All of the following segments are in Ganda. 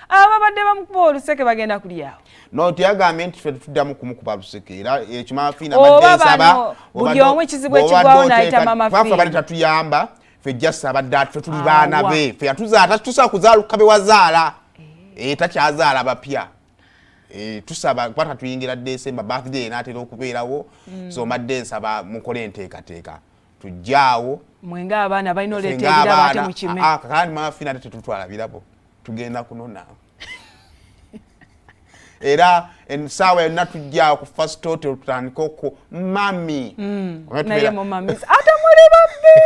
ababadde bamukuba oluseke bagenda kulyawo no tyagambye nti ffe tuddamu kumukuba luseke era ekyo Maama Fina abadde nsaba buli omu ekizibu ekigwawo n'ayita Maama Fina ffe tatuyamba ffe jjasa abadde ffe tuli baana be ffe yatuzaala tusobola kuzaala be wazaala takyazaala bapya tusaba kwata tuyingira December birthday n'atera okubeerawo so mbadde nsaba mukole enteekateeka tujjaawo mwenga abaana balina oleeta ebirabo ate mu kime kakandi Maama Fina ate tetutwala birabo tugenda kunona era ensaawa yonna tujjaawo ku first hotel tutandika okwo mami naye mu mami ate muli babbi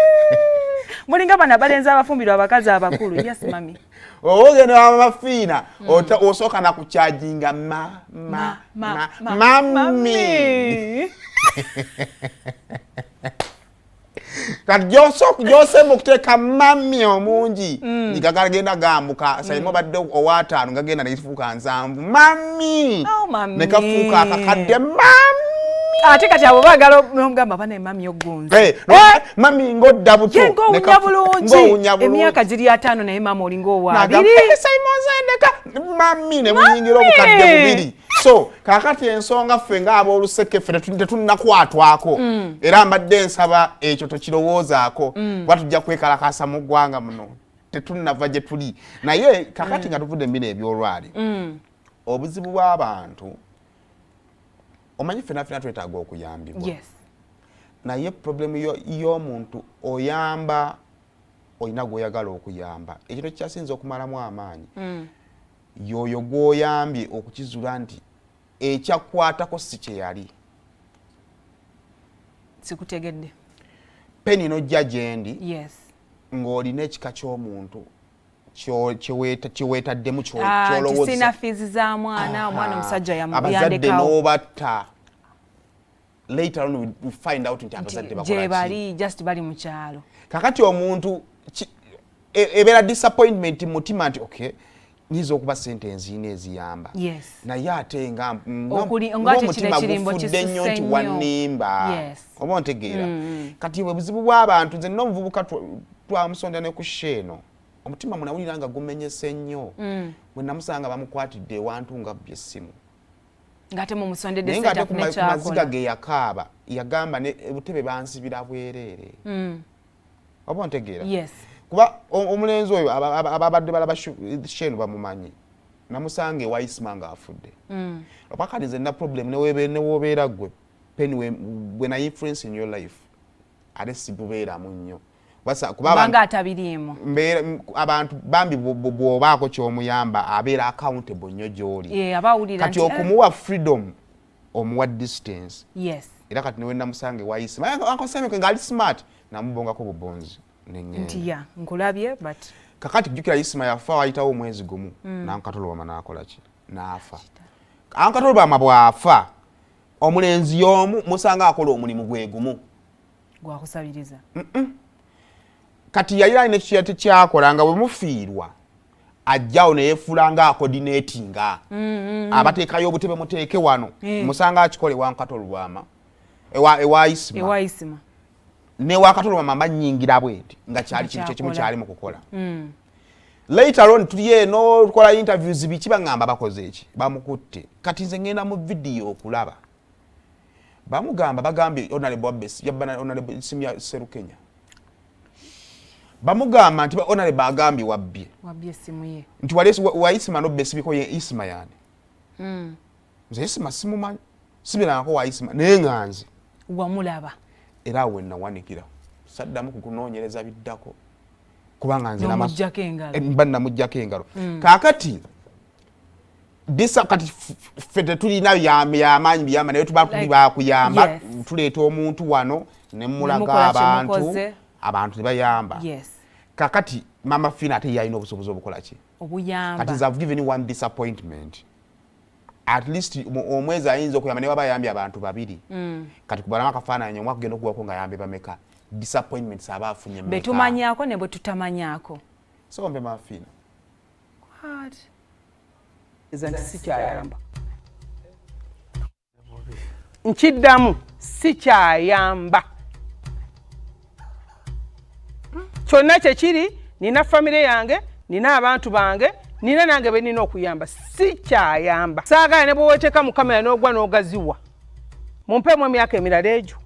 mulinga bana balenzi abafumbirwa abakazi abakulu yes mami ogenda Maama Fina osooka nakukyajinga mami kati gy'osemba okuteeka mami omungi ngagenda gambuka Saymore badde owaataano ngagenda nekifuuka 7 mami nekafuuka akakadde mami ate kati abo baagala omugamba bane mami ogunze mami ng'odda buto ng'owunya bulungi emyaka giri 5 naye mama olinga owaabiri Saymore zendeka mami ne muyingira obukadde bubiri so kakati ensonga ffe ng'ab'oluseke ffe tetunnakwatwako era mbadde nsaba ekyo tokirowoozaako kuba tujja kwekalakasa mu ggwanga muno tetunnava gye tuli naye kakati nga tuvudde embina ebyolwali obuzibu bw'abantu omanyi ffena twetaaga okuyambibwa naye problemu y'omuntu oyamba olina gw'oyagala okuyamba ekiro kyasinza okumalamu amaanyi yoyo gw'oyambye okukizula nti ekyakwatako si kye yali sikutegedde peni nojja gyendi ng'olina ekika ky'omuntu kyeweetaddemu kyolowooza sina fiizi za mwana omwana omusajja yamuyandekawo abazadde n'obatta later on we find out nti abazadde bakola bali just bali mu kyalo kakati omuntu ebeera disappointment mu mutima nti okay nizo okuba sente enzina eziyamba naye ate ng'omutima gufudde nnyo nti wannimba oba ontegeera kati obuzibu bw'abantu nze nina omuvubuka twamusonda ne ku sheeno omutima munawulira nga gumenyese nnyo bwe namusanga bamukwatidde ewantu nga byessimu ngate mu musondedde seta ku maziga ge yakaaba yagamba ne butebe bansibira bwereere oba ontegeera kuba omulenzi oyo ababadde balaba sheeno bamumanyi namusanga ewa Isma nga afudde opakati nze nina problem newobeera gwe peni when I influence in your life ate sibubeeramu nnyo kubanga atabiriimu abantu bambi bw'obaako ky'omuyamba abeera accountable nnyo gy'oli kati okumuwa freedom omuwa distance era kati newe namusanga ewa Isma ankosemeke ng'ali smart namubongako bubonzi ntiya nkulabye but kakati jjukira Isma yafa wayitawo omwezi gumu nankatolobama n'akola ki n'afa ankatolobama bw'afa omulenzi y'omu musanga akola omulimu gwe gumu gwakusabiriza kati yali alina ekiyate kyakola nga bwe mufiirwa ajjawo ne yeefuula nga coordinatinga abateekayo obutebe muteeke wano musanga akikola ewa Nkatolobama ewa Isma newa Katolobama banyingira bweti nga kyali kintu kyekimu kyali mu kukola later on tuli eno tukola interviews biki bangamba bakoze eki bamukutte kati nze ngenda mu video okulaba bamugamba bagambye Honorable Abesi yabana Honorable Simya Serukenya bamugamba nti Honorable agambye wabbye simu ye nti wali wa Isma no Besi biko ye Isma yani nze Isma simumanyi sibirangako wa Isma nenganze wamulaba era wenna wanikira saddamu kukunoonyereza biddako kubanga nze namujjako engalo kaakati kati ffe tulina yamaanyi biyamba naye tuba tuli bakuyamba tuleeta omuntu wano ne mulaga abantu ne bayamba kaakati Maama Fina ate yalina obusobozi obukola ki kati nze I've given you one disappointment at least omwezi ayinza okuyamba ne waba yambye abantu babiri kati kubalamu akafaananyi omwaka genda okugwako nga yambe bameka disappointments aba afunye be tumanyako ne bwe tutamanyako so mbe Maama Fina what si kyayamba nkiddamu si kyayamba kyonna kyekiri nina famire yange nina abantu bange nina nange be nina okuyamba sikyayamba saagala ne bweweteeka mu kamera n'ogwa n'ogaziwa mumpeemu emyaka emirala egyo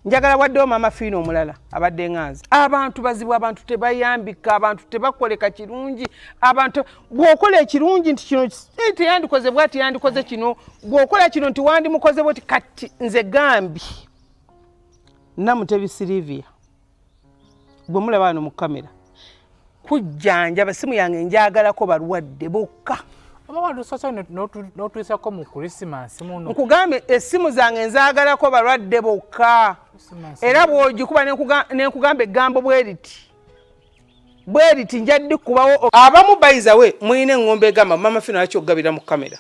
njagala waddewo Maama Fina omulala abadde ŋŋanzi abantu bazibu abantu tebayambika abantu tebakoleka kirungi abantu bw'okola ekirungi nti kino teyandikoze bwati yandikoze kino bw'okola kino nti wandimukoze bwati kati nze gambi Namutebi Silivia bwe mulaba wano mu kamera kujjanjaba simu yange njagalako balwadde bokka n'otuyisako mu Christmas muno nkugambe essimu zange nzaagalako balwadde bokka era bw'ogikuba nenkugamba eggambo bwe riti njadde kubawo abamu bayiza we muyina eŋŋombe egamba Maama Fina lwaki okugabira mu kamera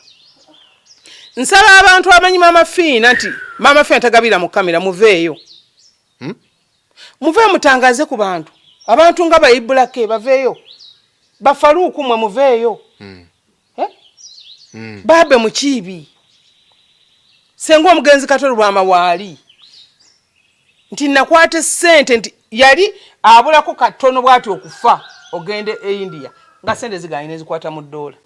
nsaba abantu abamanyi Maama Fina nti Maama Fina tagabira mu kamera muveeyo muveeyo mutangaze ku bantu abantu nga bayibulake baveeyo bafaluuku mwe muveeyo babe mukiibi senga omugenzi Katolo Lwama waali nti nakwata essente nti yali abulako katono bwati okufa ogende e India nga sente ziganye nezikwata mu ddoola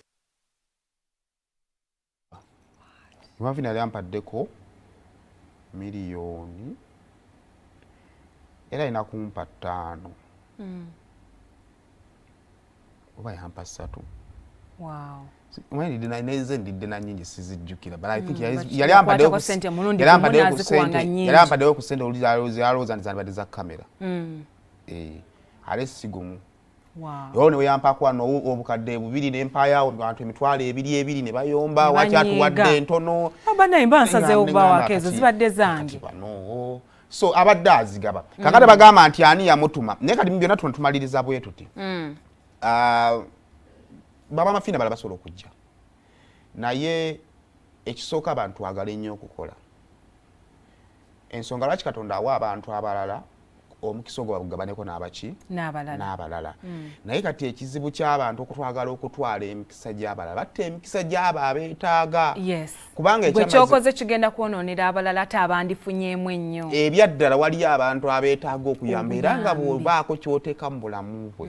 Maama Fina yali ampaddeko miliyoni era alina kumpa 5 oba yampa 3 ndidde na nyingi sizijjukira but I think yali ampaddeyo ku ssente olizalooza ndizanibadde za kamera ale sigumu olwo ne weyampako wano obukadde 2 n'empaayo abantu emitwalo 2 ne bayomba waki atuwadde entono abanaye mbansazeewo okubawaako ezo zibadde zange so abadde azigaba kakati bagamba nti ani yamutuma naye kati byonna tumaliriza bwe tuti Maama Fina bala basobola okujja naye ekisooka abantu agala ennyo okukola ensonga lwaki Katonda awa abantu abalala omukisa ogwo bagugabaneko n'abalala naye kati ekizibu ky'abantu okutwagala okutwala emikisa gy'abalala batta emikisa gy'abo abeetaaga kubanga ekyokoze kigenda kwonoonera abalala ate abandifunyeemu ennyo ebyaddala waliyo abantu abeetaaga okuyamba era nga bw'obaako ky'oteeka mu bulamu bwe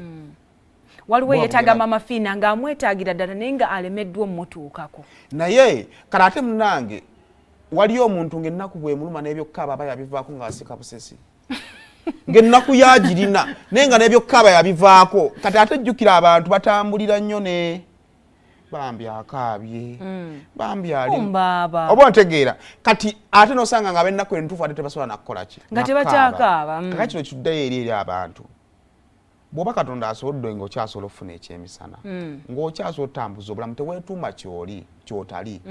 waliwo yeetaaga Maama Fina ng'amwetaagira ddala naye nga alemeddwa omutuukako naye kale ate munnange waliyo omuntu ng'ennaku bw'emuluma n'ebyokkaaba aba yabivaako ng'asika busesi ng'ennaku yagirina naye nga n'ebyokkaaba yabivaako kati ate jjukira abantu batambulira nnyo ne bambi akaabye bambi ali oba ontegeera kati ate n'osanga nga ab'ennaku entuufu ate tebasobola nakukola ki nga tebakyakaaba kaka kino kiddayo eri abantu bw'oba Katonda asobodde ng'okyasobola okufuna ekyemisana ng'okyasobola otambuza obulamu teweetuuma kyotali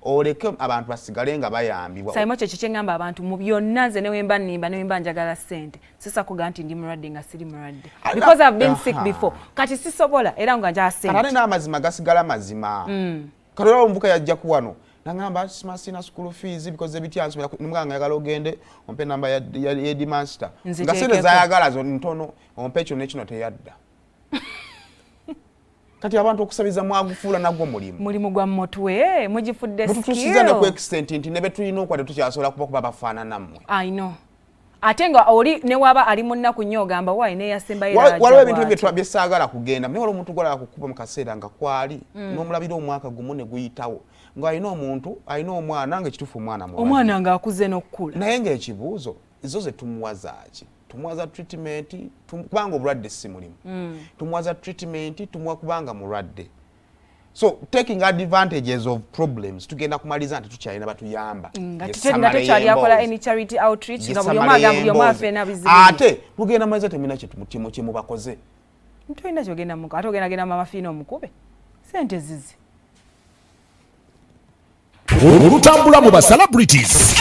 oleke abantu basigale nga bayambibwa Saymore kye kyeŋŋamba abantu mu byonna nze ne wemba nnimba ne wemba njagala ssente sisakuga nti ndi mulwadde nga siri mulwadde because I've been sick before kati sisobola era nga njala ssente kati n'amazima gasigala mazima kati olaba omuvubuka yajja ku wano nangamba sina school fees because ebityansomera nimuganga ngayagala ogende ompe namba ya headmaster nga sente zayagala zo ntono ompe ekyo nekino teyadda kati abantu okusabiza mwagufuula nagwo mulimu gwa mutwe mugifudde skill tutusiza ne ku extent nti ne betulina okwate tukyasobola kuba bafaanana mmwe I know ate nga oli ne waba ali munnaku nnyo ogamba wayi ne yasemba waliwo ebintu byesaagala kugenda naye waliwo omuntu gwalala kukuba mu kaseera nga kwali n'omulabira omwaka gumu ne guyitawo ng'alina omuntu alina omwana nga ekituufu omwana ng'akuze n'okukula naye ng'ekibuuzo zo ze tumuwaza ki tumuwaza treatment kubanga obulwadde si mulimu tumuwaza treatment tumuwa kubanga mulwadde so taking advantages of problems tugenda kumaliza nti tukyalina batuyamba nga tekyali akola any charity outreach nga buli omu agamba buli omu afeena bizibu ate tugenda maliza temina kye mubakoze ntolina kyogenda muko ate ogenda Maama Fina omukube sente zizi olutambula mu ba celebrities